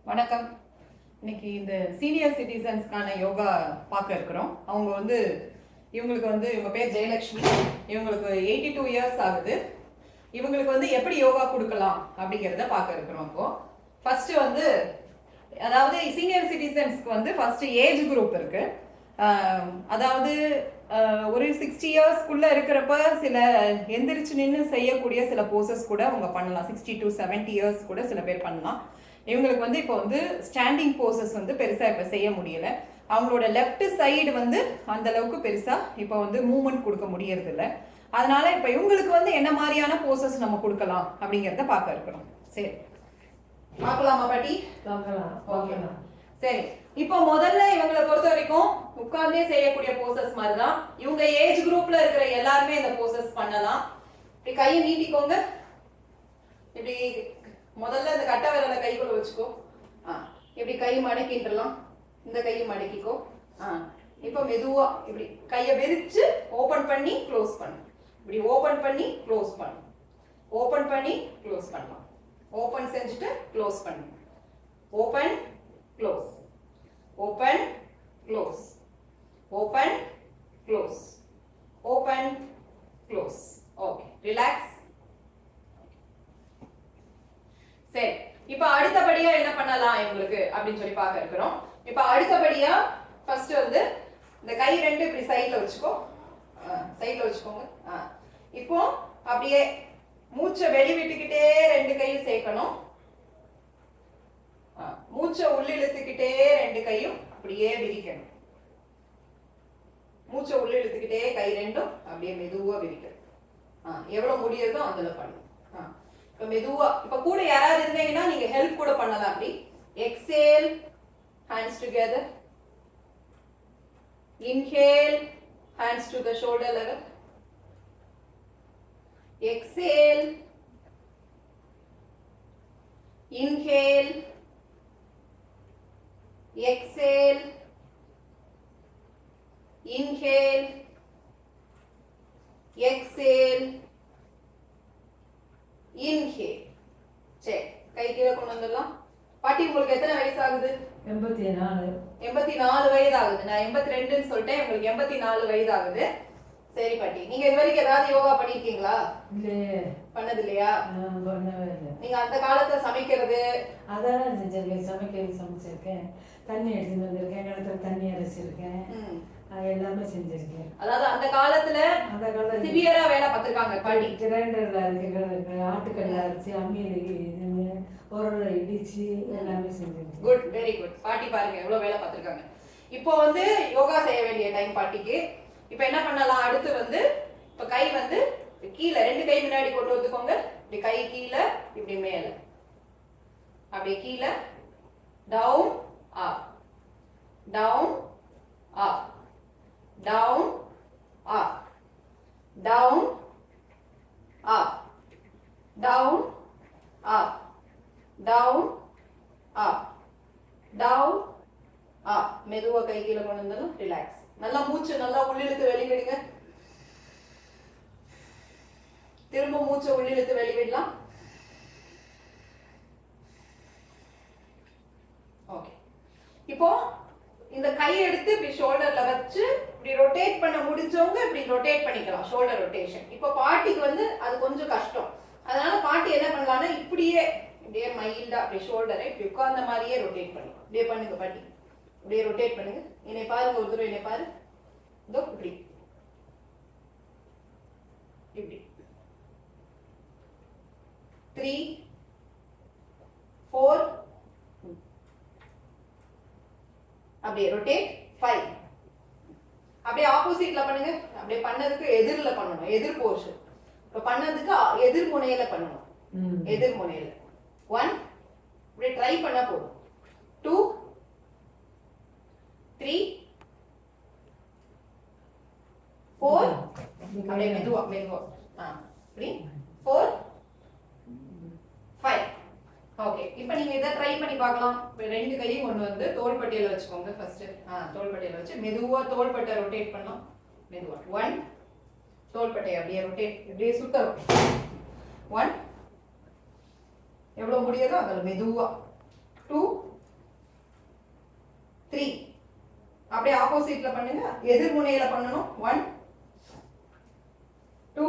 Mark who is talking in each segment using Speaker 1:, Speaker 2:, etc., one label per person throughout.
Speaker 1: வணக்கம். இன்னைக்கு இந்த சீனியர் சிட்டிசன்ஸ்க்கான யோகா பார்க்க இருக்கிறோம். இவங்க பேர் ஜெயலட்சுமி. இவங்களுக்கு 82 இயர்ஸ் ஆகுது. இவங்களுக்கு எப்படி யோகா கொடுக்கலாம் அப்படிங்கிறத பார்க்க இருக்கிறோம். இப்போ ஃபர்ஸ்ட் அதாவது சீனியர் சிட்டிசன்ஸ்க்கு ஃபர்ஸ்ட் ஏஜ் குரூப் இருக்கு. அதாவது ஒரு 60 இயர்ஸ்க்குள்ள இருக்கிறப்ப சில எந்திரிச்சு நின்று செய்யக்கூடிய சில போசஸ் கூட அவங்க பண்ணலாம். 60 to 70 இயர்ஸ் கூட சில பேர் பண்ணலாம். இவங்களுக்கு இப்போ ஸ்டாண்டிங் போசஸ் பெருசா இப்போ செய்ய முடியல. அவங்களோட லெஃப்ட் சைடு அந்த அளவுக்கு பெருசா இப்போ மூவ்மெண்ட் கொடுக்க முடியறது இல்லை. அதனால இப்போ இவங்களுக்கு என்ன மாதிரியான போசஸ் நம்ம கொடுக்கலாம் அப்படிங்கிறத பார்க்க இருக்கிறோம். சரி, பார்க்கலாமா பாட்டி?
Speaker 2: பார்க்கலாம்.
Speaker 1: சரி, இப்போ முதல்ல இவங்களை பொறுத்த வரைக்கும் உட்கார்ந்தே செய்யக்கூடிய போசஸ் மாதிரி தான். இவங்க ஏஜ் குரூப்ல இருக்கிற எல்லாருமே இந்த போசஸ் பண்ணலாம். இப்படி கையை நீட்டிக்கோங்க. இப்படி முதல்ல இந்த கட்டை விரலை கைக்குள்ள வச்சுக்கோ. இப்படி கை மடக்கின்றலாம். இந்த கையை மடக்கிக்கோ. இப்போ மெதுவா இப்படி கையை விரிச்சு ஓபன் பண்ணி க்ளோஸ் பண்ணு. இப்படி ஓபன் பண்ணி க்ளோஸ் பண்ணு. ஓபன் பண்ணி க்ளோஸ் பண்ணலாம். ஓபன் செஞ்சுட்டு க்ளோஸ் பண்ணு. Open close. Open close. Open close. Open close. Okay, relax. சரி, இப்ப அடுத்தபடியா என்ன பண்ணலாம் இவங்களுக்கு அப்படின்னு சொல்லி பார்க்க இருக்கிறோம். இப்ப அடுத்தபடியா ஃபர்ஸ்ட் இந்த கை ரெண்டு இப்படி சைட்ல வச்சுக்கோ. சைட்ல வச்சுக்கோங்க. இப்போ அப்படியே மூச்சை வெளி விட்டுக்கிட்டே ரெண்டு கையும் சேர்க்கணும். மூச்சை உள்ளிழுத்துக்கிட்டே ரெண்டு கையும் அப்படியே விரிக்கணும். மூச்சை உள்ளிழுத்துக்கிட்டே கை ரெண்டும் அப்படியே மெதுவா விரிக்கணும். எவ்வளவு முடியுதோ அதுல பண்ணும். இப்ப மெதுவா இப்ப கூட யாராவது இருந்தீங்கன்னா நீங்க ஹெல்ப் கூட பண்ணலாம். அப்படி exhale, hands together. Inhale, hands to the shoulder level. Exhale. Inhale. Exhale. Inhale. Exhale. Inhale. சரி, கை கீழே கொண்டு வந்துடலாம். பாட்டி, உங்களுக்கு எத்தனை வயசு ஆகுது?
Speaker 2: 84.
Speaker 1: 84 வயது ஆகுது. நான் 82ன்னு சொல்லிட்டேன். உங்களுக்கு 84 வயது ஆகுது. சரி பாட்டி, நீங்க இது வரைக்கும் ஏதாவது யோகா பண்ணிருக்கீங்களா?
Speaker 2: இல்லையே,
Speaker 1: பண்ணது இல்லையா?
Speaker 2: பண்ணவே இல்லை.
Speaker 1: நீங்க அந்த காலத்துல சமைக்கிறது
Speaker 2: அதெல்லாம் செஞ்சிருக்கேன். சமைச்சிருக்கேன். தண்ணி எடுத்துட்டு வந்திருக்கேன். கிணத்துல தண்ணி அரைச்சிருக்கேன். எல்லாமே செஞ்சிருக்கேன்.
Speaker 1: அதாவது அந்த காலத்துல சிவியரா வேலை பார்த்திருக்காங்க பாட்டி.
Speaker 2: கிரைண்டர்ல இருக்கு, ஆட்டுக்கல்ல அரைச்சி, அம்மியில உரல இடிச்சு எல்லாமே செஞ்சிருக்கேன்.
Speaker 1: Good, very good. பாட்டி பாருங்க எவ்வளவு வேலை பார்த்திருக்காங்க. இப்போ யோகா செய்ய வேண்டிய டைம் பாட்டிக்கு. இப்போ என்ன பண்ணலாம்? அடுத்து இப்ப கை கீழே ரெண்டு கை முன்னாடி கொண்டு வந்துக்கோங்க. இப்படி கை கீழே, இப்படி மேல, அப்படியே கீழே, down up, down up, down up, down up, down up, down up, down up. மெதுவா கை கீழே கொண்டு வந்தாலும் ரிலாக்ஸ். நல்லா மூச்சு நல்லா உள்ளிழுத்து வெளிவிடுங்க. திரும்ப மூச்சை உள்ளிழுத்து வெளிவிடலாம். ஓகே, இப்போ இந்த கையை எடுத்து இப்படி ஷோல்டர்ல வச்சு இப்படி ரொட்டேட் பண்ண முடிஞ்சவங்க இப்படி ரொட்டேட் பண்ணிக்கலாம். Shoulder rotation. இப்போ பாட்டிக்கு அது கொஞ்சம் கஷ்டம். அதனால பாட்டி என்ன பண்ணலாம்னா இப்படியே மைல்டா அப்படி ஷோல்டரை இப்படி உட்கார்ந்த மாதிரியே ரொட்டேட் பண்ணி இப்படியே பண்ணுங்க பாட்டி. இப்படியே ரொட்டேட் பண்ணுங்க. என்னை பாருங்க, ஒரு தடவை என்னை பாரு. இதோ இப்படி இப்படி 3 4 அப்படியே ரொட்டேட் 5. அப்படியே ஆப்போசிட்ல பண்ணுங்க. அப்படியே பண்ணதுக்கு எதிர்ல பண்ணணும். எதிர் போர்ஷன். இப்ப பண்ணதுக்கு எதிர் முனையில பண்ணணும். எதிர் முனையில 1 இப்படி ட்ரை பண்ணா போதும். 2 3 4 அப்படியே மெதுவா மெதுவா. இப்படி 4 5. ஓகே, இப்போ நீங்க இதை ட்ரை பண்ணி பார்க்கலாம். இப்போ ரெண்டு கையும் கொண்டு தோள்பட்டையில வச்சுக்கோங்க. ஃபர்ஸ்ட் தோள்பட்டையில வச்சு மெதுவா தோள்பட்டை ரொட்டேட் பண்ணலாம். மெதுவா 1 தோள்பட்டை அப்படியே ரொட்டேட், இப்படியே சுத்தணும். 1 எவ்வளவு முடியுதோ அதில் மெதுவா 2 அப்படியே ஆப்போசிட்ல பண்ணுங்க, எதிர்முனையில பண்ணணும். 1 2.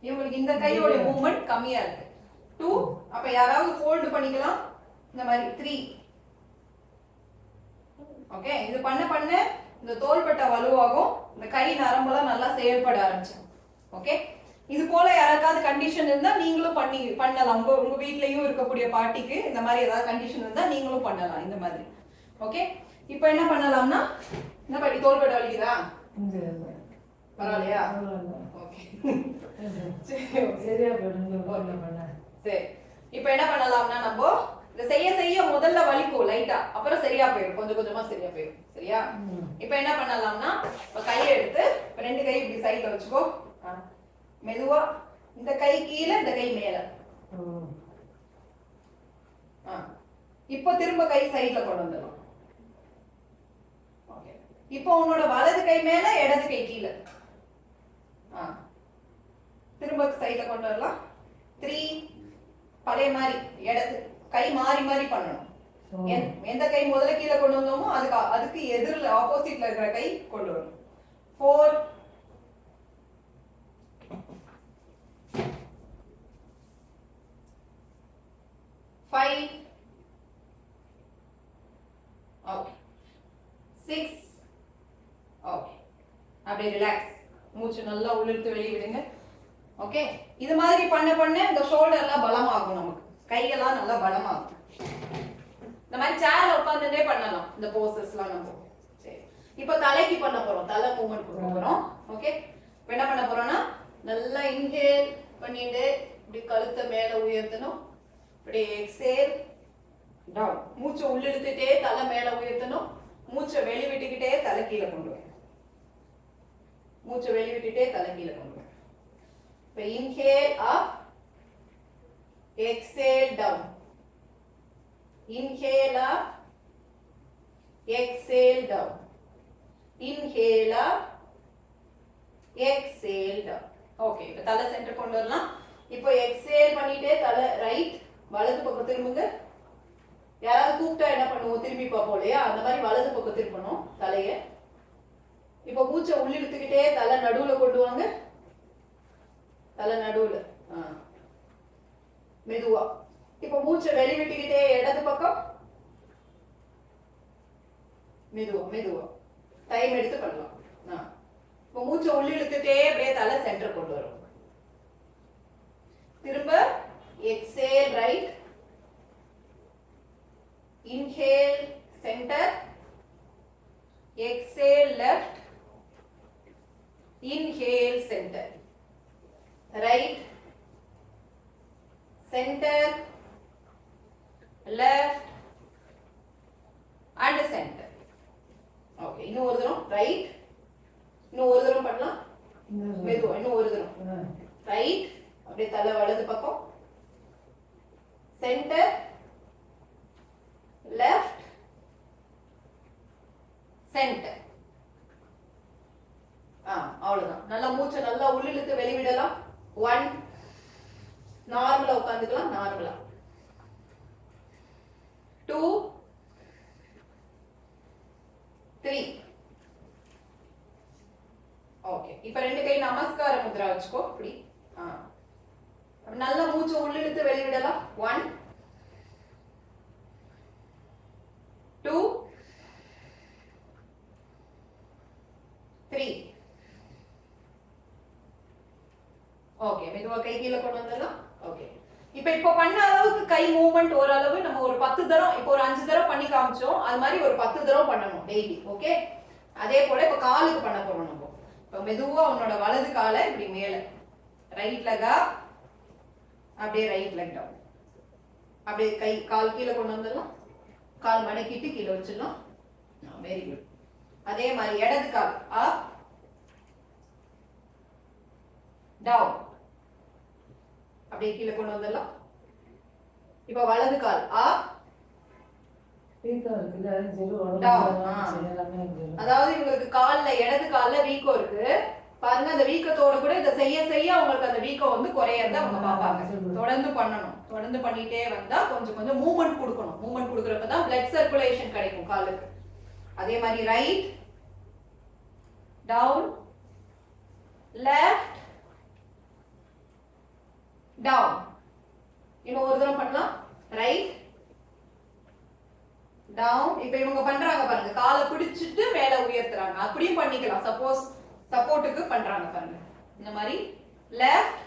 Speaker 1: இவங்களுக்கு இந்த கையோட மூவ்மெண்ட் கம்மியா இருக்கு. 2. அப்ப யாராவது ஹோல்ட் பண்ணிக்கலாம் இந்த மாதிரி. 3. ஓகே, இது பண்ண பண்ண இந்த தோள்பட்டை வலுவாகும், இந்த கை நரம்பெல்லாம் நல்லா செயல்பட ஆரம்பிச்சிடும். ஓகே, இது போல யாராவது கண்டிஷன் இருந்தா நீங்களும் பண்ணலாம். உங்க வீட்லயும் இருக்கக்கூடிய பாட்டிக்கு இந்த மாதிரி ஏதாவது கண்டிஷன் இருந்தா நீங்களும் பண்ணலாம் இந்த மாதிரி. ஓகே, இப்போ என்ன பண்ணலாம்னா, என்ன பாட்டி தோள்பட்டை வலிக்குதா? பரவாயில்லையா? ஓகே,
Speaker 2: சரியா போயிடும்.
Speaker 1: சரி, இப்போ என்ன பண்ணலாம்னா, நம்ம இத செய்ய செய்ய முதல்ல வலிக்கும் லைட்டா, அப்புறம் சரியா போயிடும், கொஞ்சம் கொஞ்சமா சரியா போயிடும். சரியா? இப்போ என்ன பண்ணலாம்னா, இப்ப கையை எடுத்து ரெண்டு கை இப்படி சைடுல வச்சுக்கோ. மெதுவா இந்த கை கீழே, இந்த கை மேல. இப்போ திரும்ப கை சைடுல கொண்டு வந்துடலாம். ஓகே, இப்போ உன்னோட வலது கை மேல, இடது கை கீழே. திரும்ப சைடுல கொண்டு வரலாம். 3. பழைய மாதிரி இடது கை மாறி மாறி பண்ணணும். எந்த கை முதல்ல கீழே கொண்டு வந்தோமோ அதுக்கு எதிரில் ஆப்போசிட்ல இருக்கிற கை கொண்டு வரணும். 4. 5. ஓகே, 6. ஓகே, அப்படியே ரிலாக்ஸ், மூச்சு நல்லா உள்ளிழுத்து வெளியே விடுங்க. ஓகே, இது மாதிரி பண்ண பண்ண இந்த ஷோல்டர் எல்லாம் பலமாகும், நமக்கு கையெல்லாம் நல்லா பலமாகும். இந்த மாதிரி சேர்ல உட்கார்ந்துட்டே பண்ணலாம் இந்த போசஸ்லாம் நம்ம. சரி, இப்போ தலைக்கு பண்ண போறோம், தலை மூவ்மெண்ட் கொடுக்க போறோம். ஓகே, இப்போ என்ன பண்ண போறோம்னா, நல்லா இன்ஹேல் பண்ணிட்டு இப்படி கழுத்தை மேல உயர்த்தணும். இப்படி எக்ஸேல் டவுன், மூச்சை உள்ளிழுத்துட்டே தலை மேல உயர்த்தணும். மூச்சை வெளி விட்டுக்கிட்டே தலை கீழே கொண்டு வரணும். மூச்சை வெளி விட்டுட்டே தலை கீழே கொண்டு வரணும். இப்போ இன்ஹேல் அப், exhale down. Inhale up, exhale down. Inhale up, exhale down. Okay, இப்போ தலை சென்டர் கொண்டு வரலாம். இப்போ எக்ஸேல் பண்ணிட்டே தலை ரைட், வலது பக்கம் திரும்புங்க. யாராவது கூப்பிட்டா என்ன பண்ணுவோம், திரும்பி பார்ப்போம் இல்லையா, அந்த மாதிரி வலது பக்கம் திருப்பணும் தலைய. இப்போ மூச்சை உள்ளிழுத்துக்கிட்டே தலை நடுவுல கொண்டு வாங்க. தலை நடுவுல, மெதுவா. இப்போ மூச்சை வெளி விட்டுக்கிட்டே இடது பக்கம், மெதுவா மெதுவா டைம் எடுத்து பண்ணலாம். இப்போ மூச்சை உள்ளி இழுத்துட்டே அப்படியே தலை சென்டர் கொண்டு வரும். திரும்ப exhale right, inhale centre, exhale left, inhale centre, right center, left and center. Okay, இன்னும் ஒரு தரம் ரைட், இன்னும் ஒரு தரம் பண்ணலாம் மெதுவா. இன்னும் ஒரு தரம் ரைட், அப்படியே தலை வலது பக்கம், சென்டர், லெஃப்ட், சென்டர். அவ்வளவுதான். நல்லா மூச்சை நல்லா உள்ளிழுத்து வெளிவிடலாம். 1. நார்மலா உட்காந்துக்கலாம், நார்மலா. 2, 3. ஓகே, இப்ப ரெண்டு கை நமஸ்கார முத்ரா வச்சுக்கோ. இப்படி நல்லா மூச்சு உள்ளிழுத்து வெளிவிடலாம். 1, 2, 3. ஓகே, மெதுவா கை கீழே கொண்டு வந்துடலாம். ஓகே, இப்போ பண்ண அளவுக்கு கை மூவ்மெண்ட் ஓரளவு நம்ம ஒரு 10 தரம், இப்போ ஒரு 5 தரம் பண்ணி காமிச்சோம், அது மாதிரி ஒரு 10 தரம் பண்ணணும் டெய்லி. ஓகே, அதே போல இப்போ காலுக்கு பண்ண போறோம் நம்ம. இப்போ மெதுவா உன்னோட வலது காலை இப்படி மேல, ரைட் லெக்கா, அப்படியே ரைட் லெக் டவுன், அப்படியே கை கால் கீழே கொண்டு வந்துடலாம். கால் மடக்கிட்டு கீழே வச்சிடலாம். Very good. அதே மாதிரி இடது கால் அப், டவுன், அப்படியே கீழே கொண்டு வந்துடலாம். இப்ப வலது கால் அப், அதாவது இவங்களுக்கு கால்ல, இடது கால்ல வீக்கம் இருக்கு பாருங்க. அந்த வீக்கத்தோட கூட இதை செய்ய செய்ய அவங்களுக்கு அந்த வீக்கம் வந்து குறையறத அவங்க பார்ப்பாங்க. தொடர்ந்து பண்ணணும், தொடர்ந்து பண்ணிட்டே வந்தா கொஞ்சம் கொஞ்சம் மூவ்மெண்ட் கொடுக்கணும். மூவ்மெண்ட் கொடுக்கறப்பதான் பிளட் சர்க்குலேஷன் கிடைக்கும் காலுக்கு. அதே மாதிரி ரைட் டவுன் லெஃப்ட் டவுன். இன்னும் ஒரு தடவை பண்ணலாம். Right down. இப்ப இவங்க பண்றாங்க பாருங்க, காலை பிடிச்சிட்டு மேல உயர்த்துறாங்க. அப்படியும் பண்ணிக்கலாம், சப்போஸ் சப்போர்ட்டுக்கு பண்றாங்க பாருங்க. இந்த மாதிரி லெஃப்ட்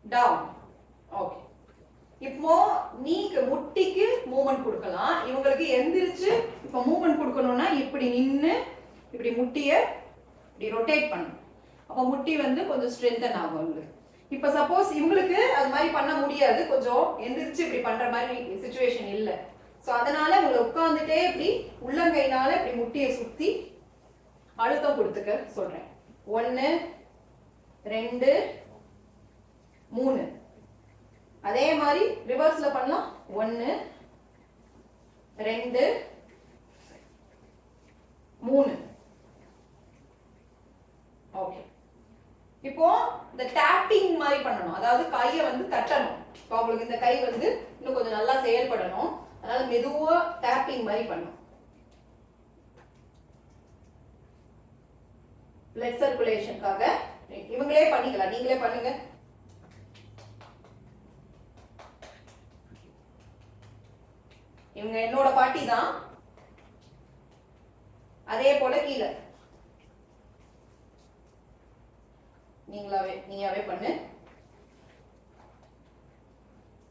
Speaker 1: டவுன். ஓகே. இப்போ நீக்கு முட்டிக்கு மூவ்மெண்ட் கொடுக்கலாம். இவங்களுக்கு எந்திரிச்சு இப்ப மூவ்மெண்ட் கொடுக்கணும்னா இப்படி நின்னு இப்படி முட்டிய இப்படி ரொட்டேட் பண்ணணும். அப்ப முட்டி வந்து கொஞ்சம் ஸ்ட்ரென்தன் ஆகும் உங்களுக்கு. இப்ப சப்போஸ் இவங்களுக்கு அது மாதிரி பண்ண முடியாது, கொஞ்சம் எந்திரிச்சு இப்படி பண்ற மாதிரி சிச்சுவேஷன் இல்லை. ஸோ அதனால உங்களை உட்காந்துட்டே இப்படி உள்ளங்கைனால இப்படி முட்டியை சுத்தி அழுத்தம் கொடுத்துக்க சொல்றேன். 1 2 3. அதே மாதிரி ரிவர்ஸ்ல பண்ணலாம். 1 2 3. ஓகே. இப்போ இந்த டேப்பிங் மாதிரி பண்ணணும், அதாவது கையை வந்து தட்டணும். இப்போ உங்களுக்கு இந்த கை வந்து இன்னும் கொஞ்சம் நல்லா செயல்படணும், அதனால மெதுவா டேப்பிங் மாதிரி பண்ணணும். பிளட் சர்க்குலேஷனுக்காக இவங்களே பண்ணிக்கலாம், நீங்களே பண்ணுங்க. இவங்க என்னோட பாட்டி தான். அதே போல கீழே நீயாவே பண்ணு.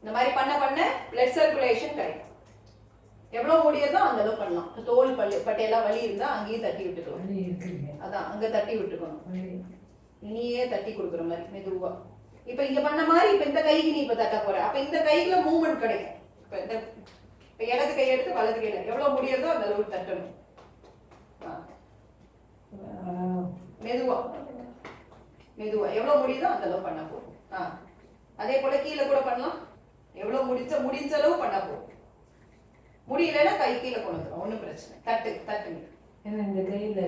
Speaker 1: இந்த மாதிரி பண்ண பண்ண பிளட் சர்க்குலேஷன் கிடைக்கும். எவ்வளவு முடியுதோ அந்த அளவு பண்ணலாம். தோல் பட்டையெல்லாம் வலி இருந்தா அங்கேயும் தட்டி விட்டுக்கலாம். அதான் அங்க தட்டி விட்டுக்கணும், நீயே தட்டி கொடுக்குற மாதிரி மெதுவா. இப்ப இங்க பண்ண மாதிரி இப்ப இந்த கைக்கு நீ இப்ப தட்ட போற, அப்ப இந்த கைக்குல மூவ்மெண்ட் கிடைக்கும். இப்ப இடது கை எடுத்து வலது கையில எவ்வளவு முடியுதோ அந்த அளவுக்கு தட்டணும். மெதுவா மெதுவா எவ்வளவு முடியுதோ அந்த அளவு பண்ண போகும். அதே போல கீழே கூட பண்ணலாம், எவ்வளவு முடிஞ்ச அளவு பண்ண போகும். முடியலன்னா கை கீழே கொண்டு வந்துடும், ஒன்றும் பிரச்சனை. தட்டுங்க.
Speaker 2: இந்த கையில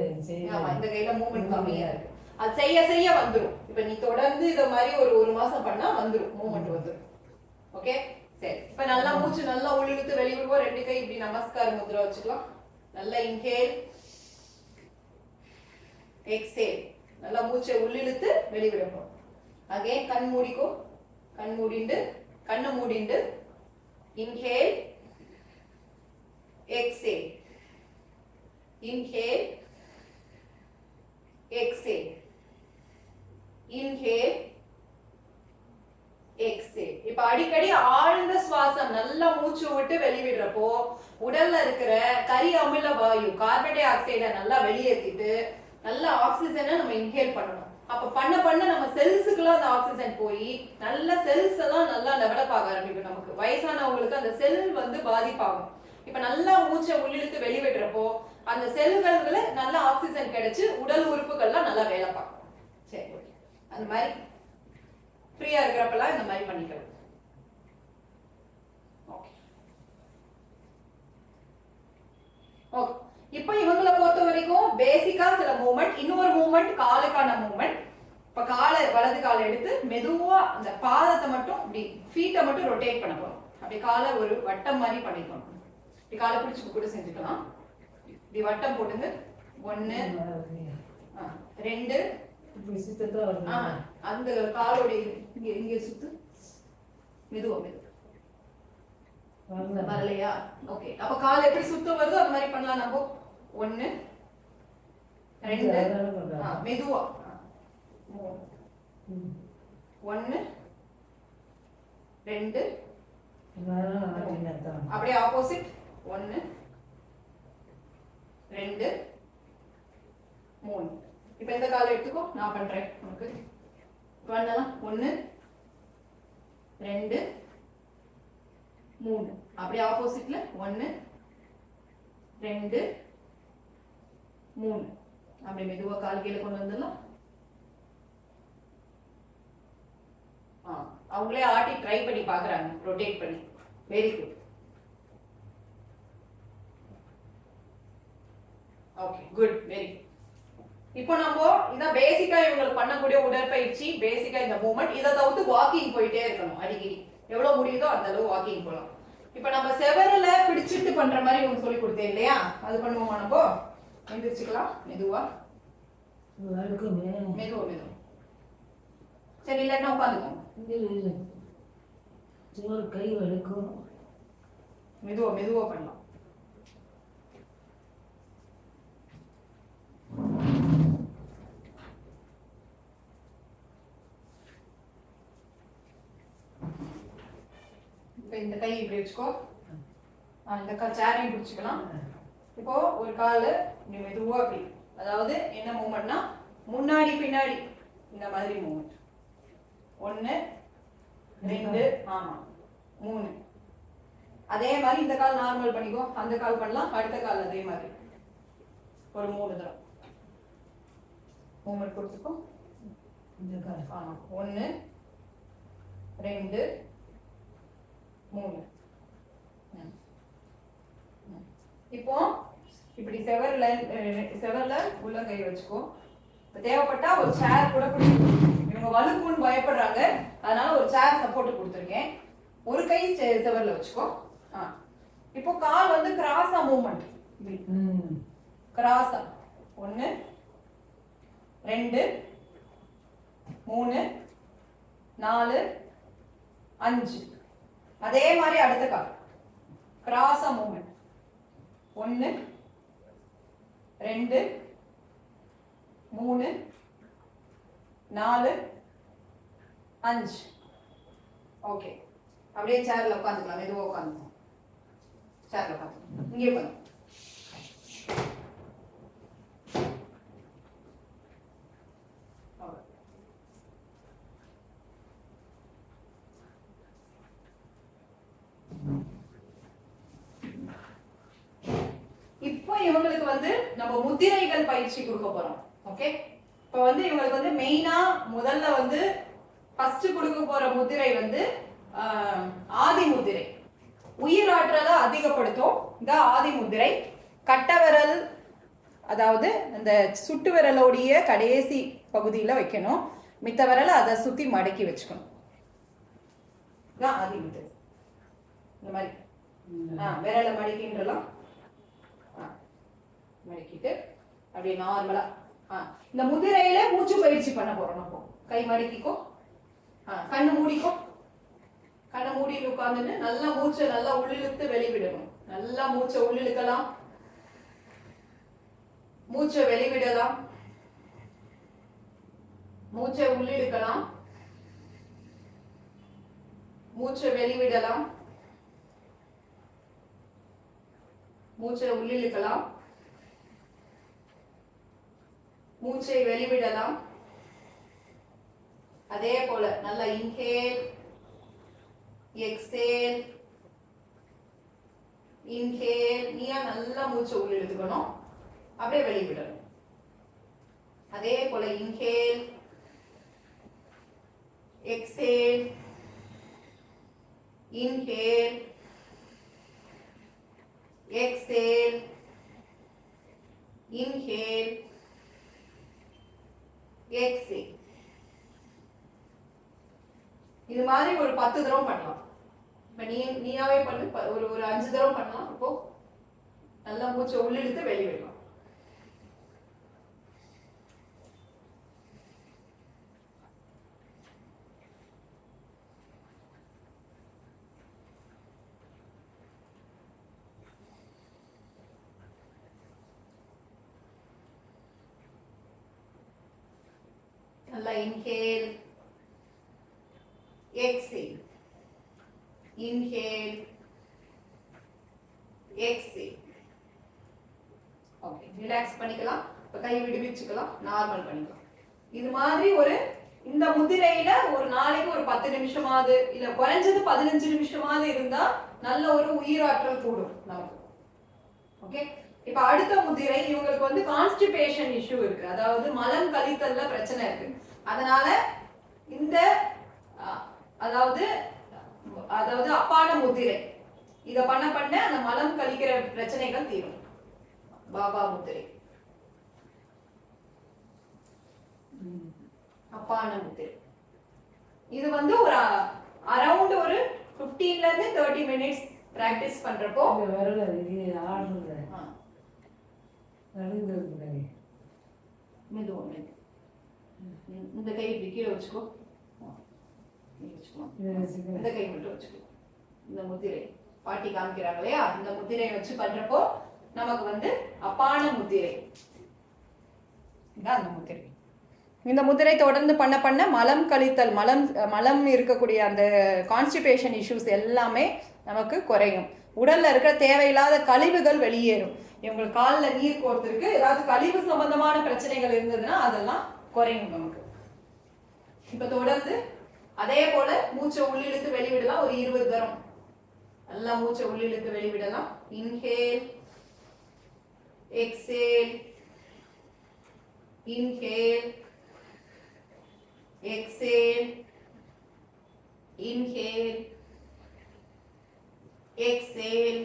Speaker 1: ஆமா, இந்த கையில மூவ்மெண்ட் கம்மியா இருக்கு, அது செய்ய செய்ய வந்துடும். இப்ப நீ தொடர்ந்து இத மாதிரி ஒரு மாசம் பண்ணா வந்துடும், மூவ்மெண்ட் வந்துடும். ஓகே, சரி. இப்ப நல்லா மூச்சு நல்லா உள்ளிழுத்து வெளிவிடுவோம். 2 கை இப்படி நமஸ்கார முத்ரா வச்சுக்கலாம். நல்லா இன்ஹேல் எக்ஸேல். நல்லா மூச்சை உள்ளிழுத்து வெளிவிடணும். அகைன் கண் மூடிக்கோ, கண்ணு மூடிண்டு inhale exhale, inhale exhale, inhale exhale. இப்ப அடிக்கடி ஆழ்ந்த சுவாசம் நல்லா மூச்சு விட்டு வெளிவிடுறப்போ உடல்ல இருக்கிற கரி அமில வாயு கார்பன் டை ஆக்சைடை நல்லா வெளியேற்றிட்டு நல்ல ஆக்சிஜனை நம்ம இன்ஹேல் பண்ணணும். அப்ப பண்ண பண்ண நம்ம செல்ஸுக்குலாம் அந்த ஆக்சிஜன் போய் நல்ல செல்ஸ் எல்லாம் நல்லா டெவலப் ஆக ஆரம்பிக்கும். நமக்கு வயசானவங்களுக்கு அந்த செல் வந்து பாதிப்பாகும். இப்ப நல்லா மூச்சை உள்ளிழுத்து வெளிவிடுறப்போ அந்த செல்களுக்குள்ள நல்ல ஆக்சிஜன் கிடைச்சு உடல் உறுப்புகள்லாம் நல்லா வேலை பார்க்கும். சரி, அந்த மாதிரி ஃப்ரீயா இருக்கிறப்பெல்லாம் இந்த மாதிரி பண்ணிக்கலாம். Okay okay. இப்போ இவங்களை பொறுத்த வரைக்கும் பேசிக்கா சில மூவ்மெண்ட், இன்னொரு மூவ்மெண்ட் காலுக்கான மூவ்மெண்ட். இப்ப வலது காலை எடுத்து மெதுவா அந்த பாதத்தை மட்டும் இப்படி ஃபீட்டை மட்டும் ரொட்டேட் பண்ண போறோம். அப்படி காலை ஒரு வட்டம் மாதிரி பண்ணிக்கணும். இப்படி காலை பிடிச்சு கூட செஞ்சுக்கலாம். இப்படி வட்டம் போடுங்க. 1 2 அந்த காலோட இங்க சுத்து. மெதுவா வரலையா? ஓகே. அப்ப கால் எப்படி சுத்தம் வருதோ அது மாதிரி பண்ணலாம் நம்ம. 1 2 மெதுவா 1 2 அப்படியே ஆப்போசிட். 1 2 3. இப்ப இந்த காலை எடுத்துக்கோ, நான் பண்றேன் உனக்கு. பண்ணலாம். 1 2 3. அப்படியே ஆப்போசிட்ல 1 2 3. அப்படியே மெதுவா கால் கீழே கொண்டு வந்துடலாம். அவங்களே ஆட்டி ட்ரை பண்ணி பாக்குறாங்க, ரொட்டேட் பண்ணி. Very good. Okay, good, very. இப்போ நம்ம இதான் பேசிக்கா இவங்களுக்கு பண்ணக்கூடிய உடற்பயிற்சி, பேசிக்கா இந்த மூவ்மெண்ட். இதை தவிர்த்து வாக்கிங் போயிட்டே இருக்கணும் அடிக்கடி. எவ்வளவு முடியுதோ அந்த அளவு வாக்கிங் போகலாம். இப்ப நம்ம செவரில் பிடிச்சிட்டு பண்ற மாதிரி உங்களுக்கு சொல்லி கொடுத்தேன் இல்லையா, அது பண்ணுவோமா நம்ம? எந்திரிச்சுக்கலாம் மெதுவா
Speaker 2: வழுக்குமே.
Speaker 1: மெதுவா மெதுவா. சரி இல்லைன்னா உட்காந்துக்கோங்க.
Speaker 2: சோறு கை வழுக்கும்.
Speaker 1: மெதுவா மெதுவா பண்ணலாம். இப்போ இந்த கை இப்படி வச்சுக்கோ. இந்த சேரையும் பிடிச்சிக்கலாம். இப்போ ஒரு கால் நீ மெதுவா அப்படி, அதாவது என்ன மூமெண்ட்னா முன்னாடி பின்னாடி இந்த மாதிரி மூமெண்ட். 1 2 ஆமா 3. அதே மாதிரி இந்த கால் நார்மல் பண்ணிக்கோ, அந்த கால் பண்ணலாம், அடுத்த கால் அதே மாதிரி ஒரு 3 தடவை மூமெண்ட் கொடுத்துக்கோ.
Speaker 2: இந்த கால்
Speaker 1: 1 2 3. இப்போ இப்படி செவர்ல உள்ள கை வச்சுக்கோ. தேவைப்பட்டா ஒரு சேர் கூட பிடிக்கும். இவங்க வலுக்குன்னு பயப்படுறாங்க, அதனால ஒரு சேர் சப்போர்ட் கொடுத்துருக்கேன். ஒரு கை செவர்ல வச்சுக்கோ. இப்போ கால் வந்து கிராஸா மூவ்மெண்ட், கிராஸா 1 2 3 4 5. அதே மாதிரி அடுத்த கால் கிராஸா மூவ்மெண்ட் 1 2 3 4 5. ஓகே, அப்படியே சேர்ல உட்காந்துக்கலாம். மெதுவா உட்காந்துக்கலாம். சேர்ல உட்காந்து இங்கே உட்காந்து. இப்போ இவங்களுக்கு வந்து நம்ம முத்திரைகள் பயிற்சி கொடுக்க போறோம். ஓகே, இப்போ வந்து இவங்களுக்கு வந்து மெயினா முதல்ல வந்து ஃபர்ஸ்ட் கொடுக்க போற முத்திரை வந்து ஆதி முத்திரை. உயிராற்றலை அதிகப்படுத்தும் இந்த ஆதி முத்திரை. கட்ட விரல், அதாவது இந்த சுட்டு விரலோடைய கடைசி பகுதியில் வைக்கணும். மித்த விரலை அதை சுத்தி மடக்கி வச்சுக்கணும். ஆதி முத்திரை இந்த மாதிரி விரலை மடக்கின்றலாம். மடக்கிட்டு அப்படியே நார்மலா இந்த முதிரையில மூச்சு பயிற்சி பண்ண போறோம். நம்ம கை மடக்கிக்கோ, கண்ணு மூடிக்கோ. கண்ணை மூடிட்டு உட்கார்ந்துட்டு நல்லா மூச்சை நல்லா உள்ளிழுத்து வெளிவிடணும். நல்லா மூச்சை உள்ளிழுக்கலாம், மூச்சை வெளிவிடலாம். மூச்சை உள்ளிழுக்கலாம், மூச்சை வெளிவிடலாம். மூச்சை உள்ளிழுக்கலாம், மூச்சை வெளிவிடலாம். அதே போல நல்லா இன்ஹேல் எக்ஸேல் இன்ஹேல். நீயா நல்லா மூச்சை உள்ள எடுத்துக்கணும், அப்படியே வெளிவிடணும். அதே போல inhale exhale inhale exhale inhale exhale. இது மாதிரி ஒரு 10 தடவை பண்ணலாம். இப்ப நீயாவே பண்ணு. ஒரு 5 தடவை பண்ணலாம். இப்போ நல்லா மூச்சை உள்ளிழுத்து வெளிவிடலாம். நல்லா inhale exhale inhale exhale. Okay, relax பண்ணிக்கலாம். இப்ப கை விடுவிச்சுக்கலாம், நார்மல் பண்ணிக்கலாம். இது மாதிரி ஒரு இந்த முதிரையில ஒரு நாளைக்கு ஒரு 10 நிமிஷமாவது இல்ல குறைஞ்சது 15 நிமிஷமாவது இருந்தா நல்ல ஒரு உயிராற்றல் கூடும் நமக்கு. ஓகே, இப்ப அடுத்த முதிரை இவங்களுக்கு வந்து கான்ஸ்டிபேஷன் இஷ்யூ இருக்கு, அதாவது மலம் கழித்தல்ல பிரச்சனை இருக்கு. அதனால இந்த அதாவது அப்பான முத்திரை இத பண்ண பண்ண அந்த மலம் கழிக்கிற பிரச்சனைகள் தீரும். பாபா முத்திரை, அப்பான முத்திரை. இது வந்து ஒரு அரௌண்ட் ஒரு 15 ல இருந்து 30 மினிட்ஸ் பிராக்டிஸ் பண்றப்போ
Speaker 2: இந்த விரல் ஆடுறது நடுங்கிறது
Speaker 1: மெதுவா இந்த கை இப்படி கீழே வச்சுக்கோ, இந்த கை மட்டும் வச்சுக்கோ. இந்த முத்திரை பாட்டி காமிக்கிறாங்க இல்லையா, இந்த முத்திரையை வச்சு பண்றப்போ நமக்கு வந்து அப்பான முத்திரை. அந்த முத்திரை, இந்த முத்திரை தொடர்ந்து பண்ண பண்ண மலம் கழித்தல், மலம் இருக்கக்கூடிய அந்த கான்ஸ்டிபேஷன் இஷ்யூஸ் எல்லாமே நமக்கு குறையும். உடல்ல இருக்கிற தேவையில்லாத கழிவுகள் வெளியேறும். இவங்களுக்கு காலில் நீர் கோர்த்திருக்கு, ஏதாவது கழிவு சம்பந்தமான பிரச்சனைகள் இருந்ததுன்னா அதெல்லாம் குறையும் நமக்கு. இப்ப தொடர்ந்து அதே போல மூச்சை உள்ளிழுத்து வெளிவிடலாம். ஒரு 20 தரம் நல்லா மூச்சை உள்ளிழுத்து வெளிவிடலாம். Inhale, exhale, inhale, exhale, inhale, exhale,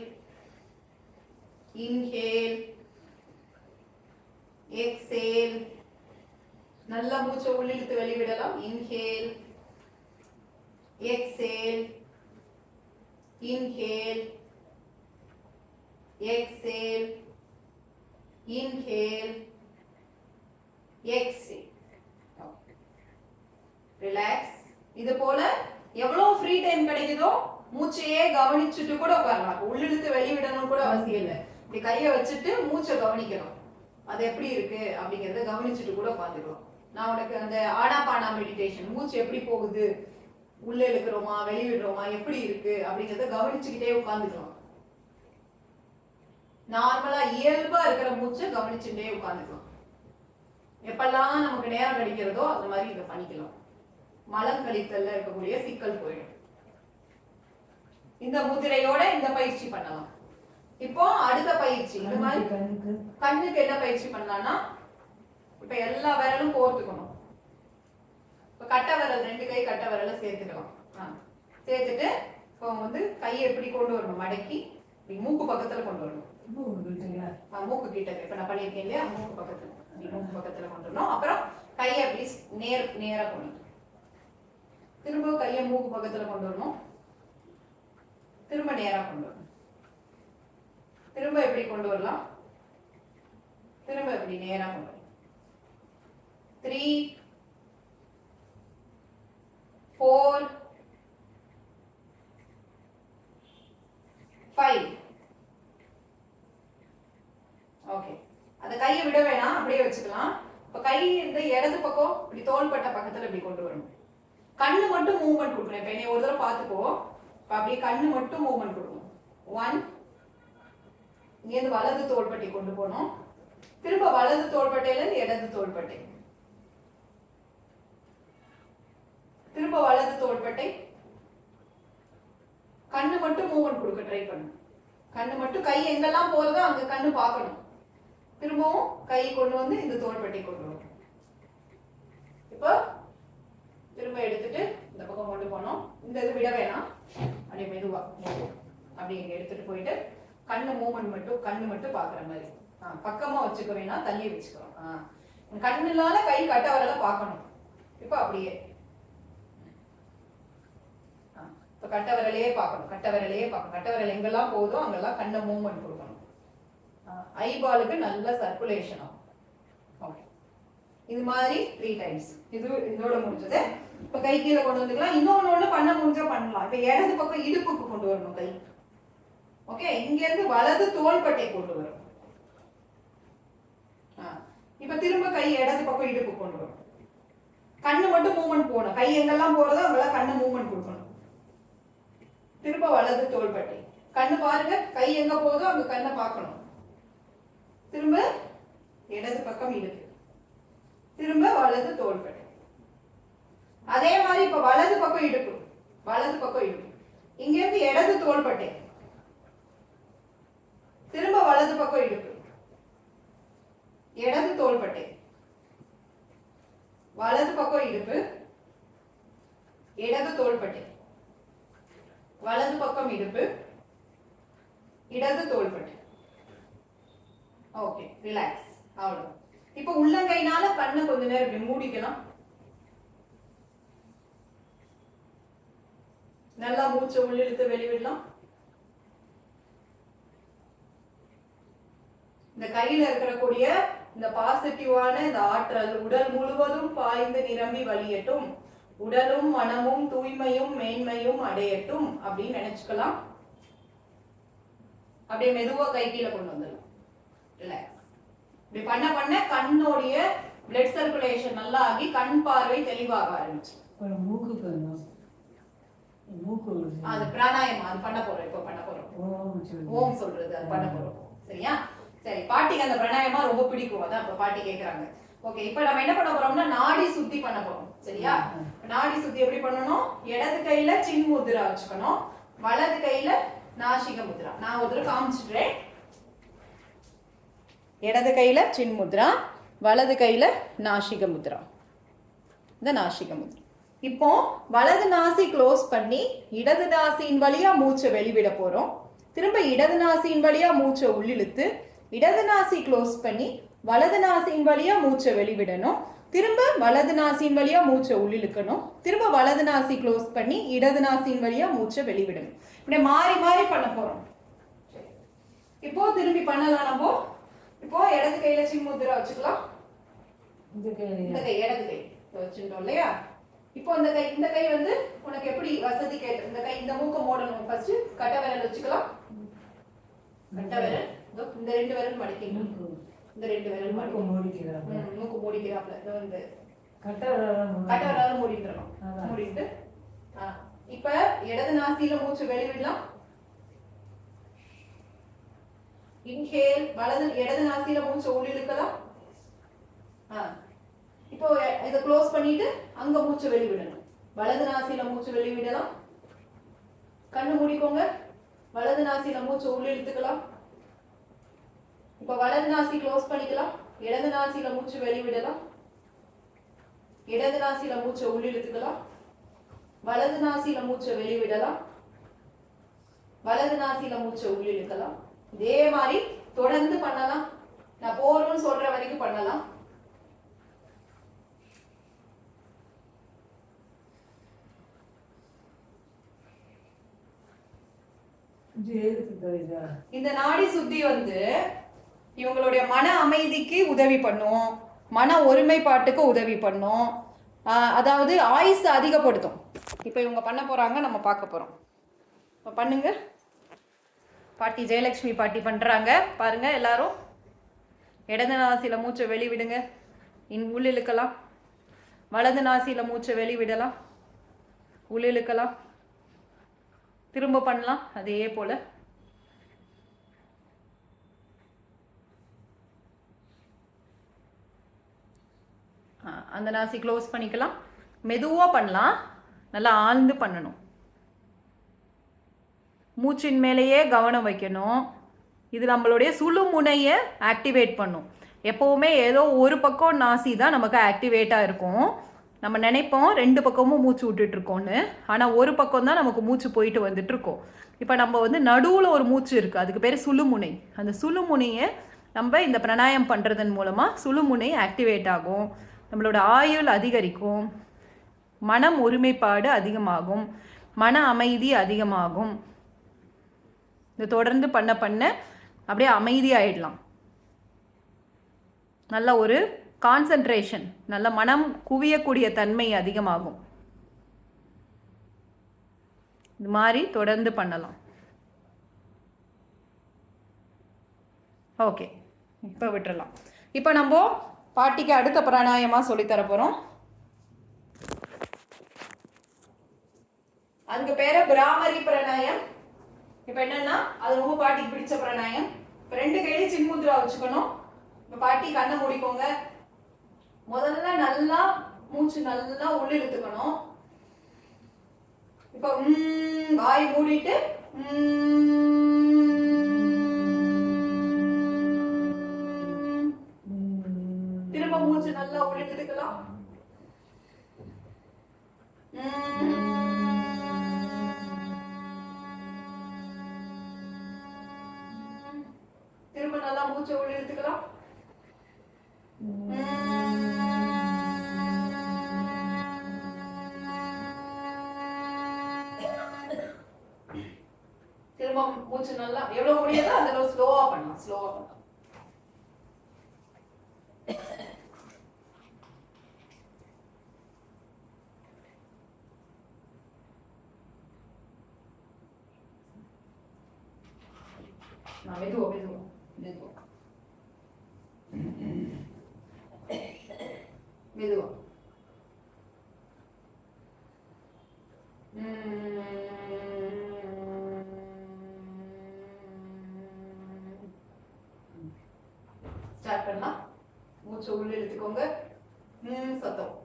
Speaker 1: inhale, exhale. நல்லா மூச்சை உள்ளிழுத்து வெளிவிடலாம். inhale, exhale, inhale, exhale, inhale, exhale. Relax. இது போல எவ்வளவு ஃப்ரீ டைம் கிடைக்குதோ மூச்சையே கவனிச்சுட்டு கூட உட்காரலாம். உள்ளிழுத்து வெளிவிடணும் கூட அவசியம் இல்லை. இப்படி கையை வச்சுட்டு மூச்சை கவனிக்கணும், அது எப்படி இருக்கு அப்படிங்கறத கவனிச்சுட்டு கூட உட்காந்துக்கலாம். நான் உனக்கு அந்த ஆனாபானா மெடிடேஷன், மூச்சு எப்படி போகுது, உள்ள இழுக்கிறோமா வெளிவிடுறோமா எப்படி இருக்கு அப்படிங்கறத கவனிச்சுக்கிட்டே உட்காந்துக்கலாம். நார்மலா இயல்பா இருக்கிற மூச்சை கவனிச்சுட்டே உட்காந்துக்கலாம். எப்பெல்லாம் நமக்கு நேரம் கிடைக்கிறதோ அந்த மாதிரி இதை பண்ணிக்கலாம். மலம் கழித்தல்ல இருக்கக்கூடிய சிக்கல் போயிடும். இந்த முதிரையோட இந்த பயிற்சி பண்ணலாம். இப்போ அடுத்த பயிற்சி, இந்த மாதிரி கண்ணுக்கு என்ன பயிற்சி பண்ணலாம்னா, இப்ப எல்லா விரலும் கோர்த்துக்கணும். இப்ப கட்டை விரல், 2 கை கட்டை விரல சேர்த்துக்கலாம். சேர்த்துட்டு இப்போ வந்து கையை எப்படி கொண்டு வரணும், மடக்கி மூக்கு பக்கத்துல கொண்டு வரணும். மூக்கு கிட்ட இப்ப நான் பண்ணியிருக்கேன் இல்லையா, மூக்கு பக்கத்துல, மூக்கு பக்கத்துல கொண்டு வரணும். அப்புறம் கையை அப்படி நேரா கொண்டு, திரும்ப கையை மூக்கு பக்கத்துல கொண்டு வரணும். திரும்ப நேரா கொண்டு வரணும். திரும்ப எப்படி கொண்டு வரலாம், திரும்ப எப்படி நேரா கொண்டு வரலாம். 3 4 5. ஓகே, அந்த கையை விட வேணாம், அப்படியே வச்சுக்கலாம். இப்ப கை இந்த இடது பக்கம் இப்படி தோள்பட்ட பக்கத்துல இப்படி கொண்டு வரணும். கண்ணு மட்டும் மூவ்மெண்ட் கொடுக்கணும். இப்ப என்னை ஒரு தடவை பார்த்துக்கோ. இப்ப அப்படியே கண்ணு மட்டும் மூவ்மெண்ட் கொடுக்கணும். 1, இங்கேருந்து வலது தோள்பட்டை கொண்டு போகணும். திரும்ப வலது தோள்பட்டையில இருந்து இடது தோள்பட்டை, திரும்ப வலது தோள்பட்டை. கண்ணு மட்டும் மூவ்மெண்ட் கொடுக்க ட்ரை பண்ணணும். கண்ணு மட்டும், கை எங்கெல்லாம் போறதோ அங்க கண்ணு பார்க்கணும். திரும்பவும் கை கொண்டு வந்து இந்த தோள்பட்டை கொண்டு வரணும். இப்போ திரும்ப எடுத்துட்டு இந்த பக்கம் கொண்டு போனோம். இந்த இது விட வேணாம், அப்படியே மெதுவா அப்படி இங்க எடுத்துட்டு போயிட்டு கண்ணு மூவ்மெண்ட் மட்டும், கண்ணு மட்டும் பாக்குற மாதிரி. பக்கமா வச்சுக்க வேணாம், தள்ளி வச்சுக்கிறோம். கண்ணுலால கை கட்ட வரல பார்க்கணும். இப்போ அப்படியே இப்போ கட்ட விரலையே பார்க்கணும், கட்ட விரலையே பார்க்கணும். கட்ட விரல் எங்கெல்லாம் போகுதோ அங்கெல்லாம் கண்ணை மூவ்மெண்ட் கொடுக்கணும். ஐபாலுக்கு நல்ல சர்க்குலேஷன் ஆகும். ஓகே, இது மாதிரி 3 டைம்ஸ். இதோட முடிஞ்சது. இப்ப கை கீழே கொண்டு வந்துக்கலாம். இன்னொன்னு பண்ண முடிஞ்சா பண்ணலாம். இப்ப இடது பக்கம் இடுப்புக்கு கொண்டு வரணும் கை. ஓகே, இங்க இருந்து வலது தோள்பட்டை கொண்டு வரும். இப்ப திரும்ப கை இடது பக்கம் இடுப்பு கொண்டு வரும். கண்ணு மட்டும் மூவ்மெண்ட் போகணும். கை எங்கெல்லாம் போறதோ அங்கெல்லாம் கண்ணு மூவ்மெண்ட் கொடுக்கணும். திரும்ப வலது தோள்பட்டை, கண்ணு பாருங்க, கை எங்க போதோ அங்க கண்ணை பார்க்கணும். திரும்ப இடது பக்கம் இடுப்பு, திரும்ப வலது தோள்பட்டை. அதே மாதிரி இப்ப வலது பக்கம் இடுப்பு, வலது பக்கம் இடுப்பு. இங்க இருந்து இடது தோள்பட்டை, திரும்ப வலது பக்கம் இடுப்பு, இடது தோள்பட்டை, வலது பக்கம் இடுப்பு, இடது தோள்பட்டை, வலது பக்கம் இடுப்பு, இடது தோள்பட்டை. Okay, relax. அவ்வளவு. இப்ப உள்ளங்கைனால கண்ணை கொஞ்ச நேரம் இப்படி மூடிக்கலாம். நல்லா மூச்சை உள்ளிழுத்து வெளிவிடலாம். இந்த கையில இருக்கக்கூடிய இந்த பாசிட்டிவான இந்த ஆற்றல் உடல் முழுவதும் பாய்ந்து நிரம்பி வழியட்டும், உடலும் மனமும் தூய்மையும் மேன்மையும் அடையட்டும் அப்படின்னு நினைச்சுக்கலாம். அப்படியே மெதுவா கை கீழே கொண்டு வந்துடலாம். ரிலாக்ஸ். இப்படி பண்ண பண்ண கண்ணோடைய பிளட் சர்க்குலேஷன் நல்லா ஆகி கண் பார்வை தெளிவாக ஆரம்பிச்சு. அது பிராணாயாமம் அது பண்ண போறோம். இப்ப பண்ண போறோம். ஓம் சொல்றது அது பண்ண போறோம். சரியா? சரி, பாட்டிக்கு அந்த பிராணாயாமம் ரொம்ப பிடிக்கும். அதான் இப்ப பாட்டி கேக்குறாங்க. ஓகே, இப்ப நம்ம என்ன பண்ண போறோம்னா நாடி சுத்தி பண்ண போறோம். சரியா? நாடி சுத்தி எப்படி பண்ணணும்? இடது கையில சின் முத்ரா வச்சுக்கணும், வலது கையில நாசிக முத்ரா. நான் ஒரு தடவை காமிச்சிடுறேன். இடது கையில சின் முத்ரா, வலது கையில நாசிக முத்ரா. இந்த நாசிக முத்ரா. இப்போ வலது நாசி க்ளோஸ் பண்ணி இடது நாசியின் வழியா மூச்சை வெளிவிட போறோம். திரும்ப இடது நாசியின் வழியா மூச்சை உள்ளிழுத்து இடது நாசி க்ளோஸ் பண்ணி வலது நாசியின் வழியா மூச்சை வெளிவிடணும். திரும்ப வலது நாசியின் வழியா மூச்சை உள்ளிழுக்கணும். திரும்ப வலது நாசி க்ளோஸ் பண்ணி இடது நாசியின் வழியா மூச்சை வெளிவிடணும். இப்படி மாறி மாறி பண்ண போறோம். இப்போ திரும்பி பண்ணலாம். நம்ம இப்போ இடது கையில சின்முத்ரா வச்சுக்கலாம். இந்த கை இடது கை வச்சுட்டோம் இல்லையா? இப்போ இந்த கை வந்து உனக்கு எப்படி வசதி கேட்டு இந்த கை இந்த மூக்க மூடணும். ஃபர்ஸ்ட் கட்ட விரல் வச்சுக்கலாம். கட்ட விரல் இந்த ரெண்டு விரல் மடிக்கணும். இந்த ரெண்டு விரல் மூக்கு மூடிக்கிறாப்ல இந்த கட்ட விரல் மூடிட்டுறோம். மூடிட்டு இப்ப இடது நாசியில மூச்சு வெளிவிடலாம். இன்ஹேல் இடது நாசியில மூச்சு உள்ளிழுக்கலாம். இப்போ இதை க்ளோஸ் பண்ணிட்டு அங்க மூச்சு வெளிவிடணும். வலது நாசியில மூச்சு வெளிவிடலாம். கண்ணு மூடிக்கோங்க. வலது நாசியில மூச்சு உள்ளிழுத்துக்கலாம். இப்ப வலது நாசி க்ளோஸ் பண்ணிக்கலாம். இடது நாசியில மூச்சு வெளிவிடலாம். இடது நாசியில மூச்சை உள்ளிழுத்துக்கலாம். வலது நாசியில மூச்சை வெளிவிடலாம். வலது நாசியில மூச்சை உள்ளிழுக்கலாம். இதே மாதிரி தொடர்ந்து பண்ணலாம். நான் போறோம்னு சொல்ற வரைக்கும் பண்ணலாம். இந்த நாடி சுத்தி வந்து இவங்களுடைய மன அமைதிக்கு உதவி பண்ணும், மன ஒருமைப்பாட்டுக்கு உதவி பண்ணும், அதாவது ஆயுசு அதிகப்படுத்தும். இப்போ இவங்க பண்ண போறாங்க, நம்ம பார்க்க போறோம். பண்ணுங்க. பாட்டி ஜெயலட்சுமி பாட்டி பண்றாங்க பாருங்க. எல்லாரும் இடது நாசியில மூச்சை வெளிவிடுங்க. உள்ளிழுக்கலாம். வலது நாசியில மூச்சை வெளிவிடலாம். உள்ளிழுக்கலாம். திரும்ப பண்ணலாம் அதே போல. அந்த நாசி க்ளோஸ் பண்ணிக்கலாம். மெதுவா பண்ணலாம். நல்லா ஆழ்ந்து பண்ணணும். மூச்சின் மேலேயே கவனம் வைக்கணும். இது நம்மளுடைய சுழுமுனையை ஆக்டிவேட் பண்ணும். எப்போவுமே ஏதோ ஒரு பக்கம் நாசி தான் நமக்கு ஆக்டிவேட்டாக இருக்கும். நம்ம நினைப்போம் ரெண்டு பக்கமும் மூச்சு விட்டுட்ருக்கோன்னு. ஆனால் ஒரு பக்கம் தான் நமக்கு மூச்சு போயிட்டு வந்துட்டுருக்கோம். இப்போ நம்ம வந்து நடுவில் ஒரு மூச்சு இருக்குது, அதுக்கு பேர் சுழுமுனை. அந்த சுழுமுனையை நம்ம இந்த பிராணாயம் பண்ணுறதன் மூலமாக சுழுமுனை ஆக்டிவேட் ஆகும். நம்மளோட ஆயுள் அதிகரிக்கும். மனம் ஒருமைப்பாடு அதிகமாகும். மன அமைதி அதிகமாகும். இதை தொடர்ந்து பண்ண பண்ண அப்படியே அமைதியாயிடலாம். நல்ல ஒரு கான்சன்ட்ரேஷன், நல்ல மனம் குவியக்கூடிய தன்மை அதிகமாகும். இது மாதிரி தொடர்ந்து பண்ணலாம். ஓகே, இப்போ விட்டுறலாம். இப்போ நம்ம பாட்டிக்கு அடுத்த பிராணாயமா சொல்லித்தர போறோம். அதுக்கு பேரு பிராமரி பிராணாயம். இப்போ என்னன்னா அது ரொம்ப பாட்டிக்கு பிடிச்ச பிராணாயம். இப்போ ரெண்டு கையில சின்முத்ரா வச்சுக்கணும். இப்போ பாட்டி கண்ணை மூடிக்கோங்க. முதல்ல நல்லா மூச்சு நல்லா உள்ளிழுத்துக்கணும். இப்போ வாய் மூடிட்டு திரும்ப மூச்சு நல்லா உள்ளிழுத்துக்கலாம். திரும்ப நல்லா மூச்சை உள்ளிழுத்துக்கலாம். திரும்ப மூச்சு நல்லா எவ்வளவு முடியாதோ அந்த அளவு ஸ்லோவா பண்ணலாம். மெதுவா மெதுவா மெதுவா மெதுவா. ஸ்டார்ட் பண்ணலாம். மூச்சு உள்ள இழுத்துக்கோங்க. சத்தம்.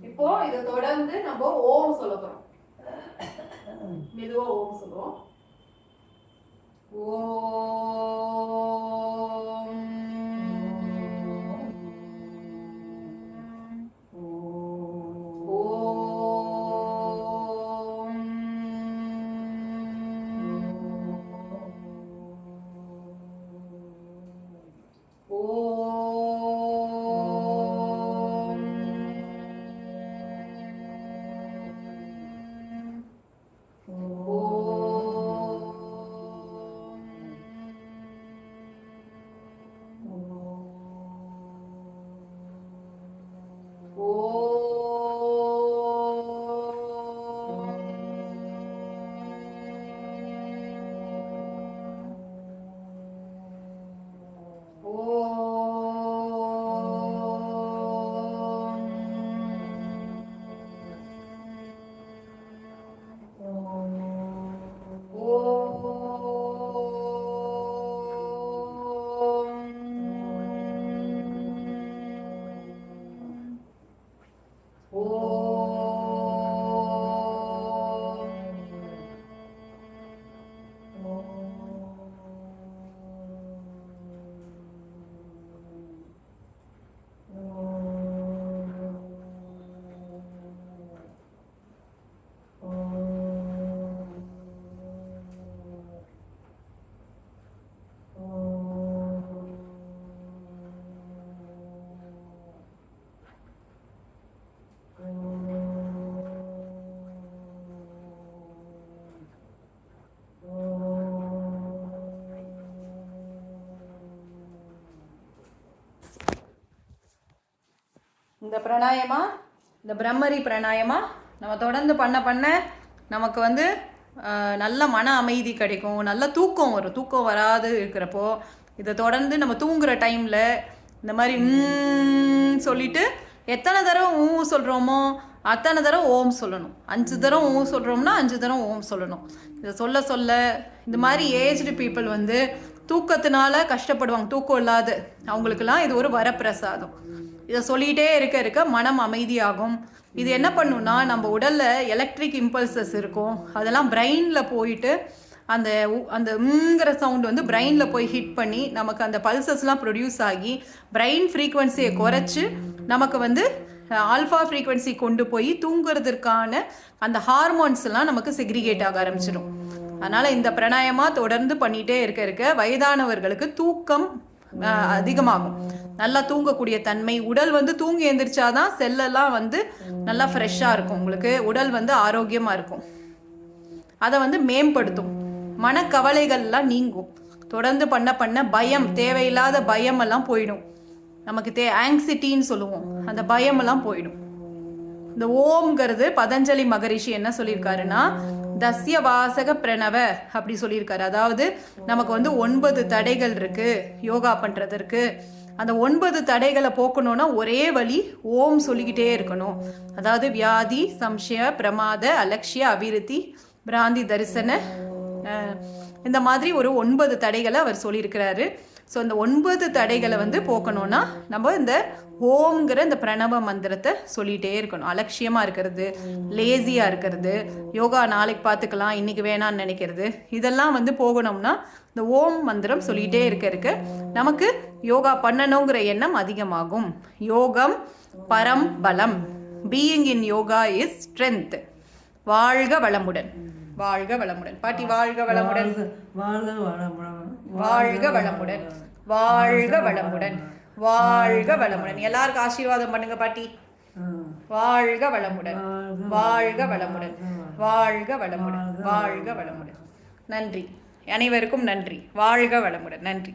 Speaker 1: இப்போ இதை தொடர்ந்து நம்ம ஓம் சொல்ல போறோம். மெதுவா ஓம் சொல்லுவோம். இந்த பிராணாயமா, இந்த பிரம்மரி பிராணாயமா நம்ம தொடர்ந்து பண்ண நமக்கு வந்து நல்ல மன அமைதி கிடைக்கும், நல்ல தூக்கம் வரும். தூக்கம் வராது இருக்கிறப்போ இதை தொடர்ந்து நம்ம தூங்குகிற டைமில் இந்த மாதிரி சொல்லிட்டு எத்தனை தடவை சொல்கிறோமோ அத்தனை தடவை ஓம் சொல்லணும். 5 தடவை ஓம் சொல்கிறோம்னா 5 தடவை ஓம் சொல்லணும். இதை சொல்ல சொல்ல இந்த மாதிரி ஏஜ்டு பீப்புள் வந்து தூக்கத்தினால கஷ்டப்படுவாங்க, தூக்கம் இல்லாது, அவங்களுக்கெல்லாம் இது ஒரு வரப்பிரசாதம். இதை சொல்லிகிட்டே இருக்க மனம் அமைதியாகும். இது என்ன பண்ணுன்னா நம்ம உடலில் எலக்ட்ரிக் இம்பல்சஸ் இருக்கும், அதெல்லாம் பிரெயினில் போயிட்டு அந்த ங்கிற சவுண்ட் வந்து பிரெயினில் போய் ஹிட் பண்ணி நமக்கு அந்த பல்சஸ்லாம் ப்ரொடியூஸ் ஆகி பிரெயின் ஃப்ரீக்குவன்சியை குறைச்சி நமக்கு வந்து ஆல்ஃபா ஃப்ரீக்குவன்சி கொண்டு போய் தூங்குறதுக்கான அந்த ஹார்மோன்ஸ்லாம் நமக்கு செக்ரிகேட் ஆக ஆரம்பிச்சிடும். அதனால் இந்த பிராணாயமாக தொடர்ந்து பண்ணிகிட்டே இருக்க வயதானவர்களுக்கு தூக்கம் அதிகமாகும். நல்லா தூங்கக்கூடிய தன்மை, உடல் வந்து தூங்கி எழுந்திரிச்சாதான் செல்லெல்லாம் வந்து நல்லா ஃப்ரெஷ்ஷாக இருக்கும், உங்களுக்கு உடல் வந்து ஆரோக்கியமாக இருக்கும். அதை வந்து மேம்படுத்தும், மனக்கவலைகள்லாம் நீங்கும். தொடர்ந்து பண்ண பயம், தேவையில்லாத பயமெல்லாம் போயிடும். நமக்கு ஆங்ஸைட்டின்னு சொல்லுவோம், அந்த பயமெல்லாம் போயிடும். இந்த ஓம்ங்கிறது பதஞ்சலி மகரிஷி என்ன சொல்லியிருக்காருன்னா தஸ்ய வாசக பிரணவ அப்படி சொல்லியிருக்காரு. அதாவது நமக்கு வந்து 9 தடைகள் இருக்கு யோகா பண்ணுறதற்கு. அந்த 9 தடைகளை போக்கணும்னா ஒரே வழி ஓம் சொல்லிக்கிட்டே இருக்கணும். அதாவது வியாதி, சம்சய, பிரமாத, அலட்சிய, அபிவிருத்தி, பிராந்தி, தரிசன, இந்த மாதிரி ஒரு 9 தடைகளை அவர் சொல்லியிருக்கிறாரு. ஸோ இந்த 9 தடைகளை வந்து போக்கணும்னா நம்ம இந்த ஓம்ங்கிற இந்த பிரணவ மந்திரத்தை சொல்லிகிட்டே இருக்கணும். அலட்சியமாக இருக்கிறது, லேசியாக இருக்கிறது, யோகா நாளைக்கு பார்த்துக்கலாம் இன்னைக்கு வேணான்னு நினைக்கிறது, இதெல்லாம் வந்து போகணும்னா இந்த ஓம் மந்திரம் சொல்லிகிட்டே இருக்க நமக்கு யோகா பண்ணணுங்கிற எண்ணம் அதிகமாகும். யோகம் பரம் பலம். Being in yoga is strength. வாழ்க வளமுடன். வாழ்க வளமுடன். பாட்டி வாழ்க வளமுடன்.
Speaker 2: வாழ்க வளமுடன்.
Speaker 1: வாழ்க வளமுடன். வாழ்க வளமுடன். வாழ்க வளமுடன். எல்லாருக்கும் ஆசீர்வாதம் பண்ணுங்க பாட்டி. வாழ்க வளமுடன். வாழ்க வளமுடன். வாழ்க வளமுடன். வாழ்க வளமுடன். நன்றி. அனைவருக்கும் நன்றி. வாழ்க வளமுடன். நன்றி.